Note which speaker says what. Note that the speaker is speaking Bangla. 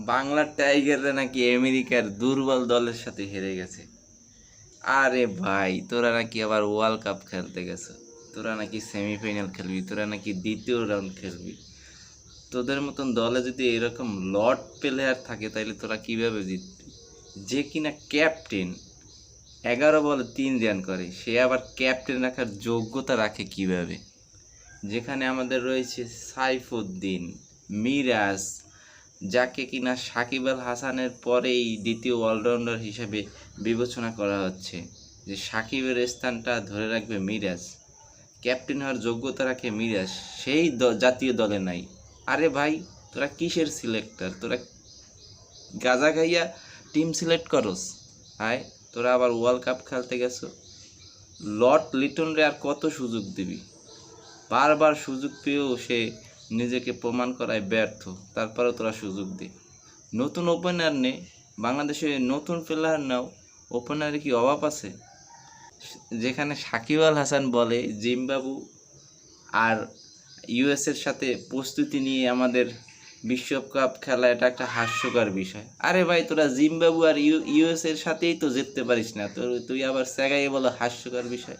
Speaker 1: বাংলার টাইগাররা নাকি আমেরিকার দুর্বল দলের সাথে হেরে গেছে। আরে ভাই, তোরা নাকি আবার ওয়ার্ল্ড কাপ খেলতে গেছে, তোরা নাকি সেমিফাইনাল খেলবি, তোরা নাকি দ্বিতীয় রাউন্ড খেলবি। তোদের মতন দলে যদি এরকম লট প্লেয়ার থাকে তাহলে তোরা কিভাবে জিতবি? যে কিনা ক্যাপ্টেন, 11 বলে 3 রান করে, সে আবার ক্যাপ্টেন রাখার যোগ্যতা রাখে কিভাবে? যেখানে আমাদের রয়েছে সাইফুদ্দিন, মিরাজ, যাকে কিনা সাকিব আল হাসানের পরেই দ্বিতীয় অলরাউন্ডার হিসেবে বিবেচনা করা হচ্ছে, যে সাকিবের স্থানটা ধরে রাখবে মিরাজ, ক্যাপ্টেন হওয়ার যোগ্যতা রাখে মিরাজ, সেই জাতীয় দলে নাই। আরে ভাই, তোরা কিসের সিলেক্টর? তোরা গাজা খাইয়া টিম সিলেক্ট করস? হায়, তোরা আবার ওয়ার্ল্ড কাপ খেলতে গেছো। লর্ড লিটনরে আর কত সুযোগ দিবি? বারবার সুযোগ পেয়েও সে নিজেকে প্রমাণ করায় ব্যর্থ, তারপরেও তোরা সুযোগ দে। নতুন ওপেনার নে, বাংলাদেশে নতুন প্লেয়ার নাও, ওপেনারে কি অভাব আছে? যেখানে সাকিব আল হাসান বলে জিম্বাবু আর ইউএসের সাথে প্রস্তুতি নিয়ে আমাদের বিশ্বকাপ খেলা এটা একটা হাস্যকর বিষয়। আরে ভাই, তোরা জিম্বাবু আর ইউএসের সাথেই তো জিততে পারিস না, তুই আবার স্যাগাই বলো হাস্যকর বিষয়।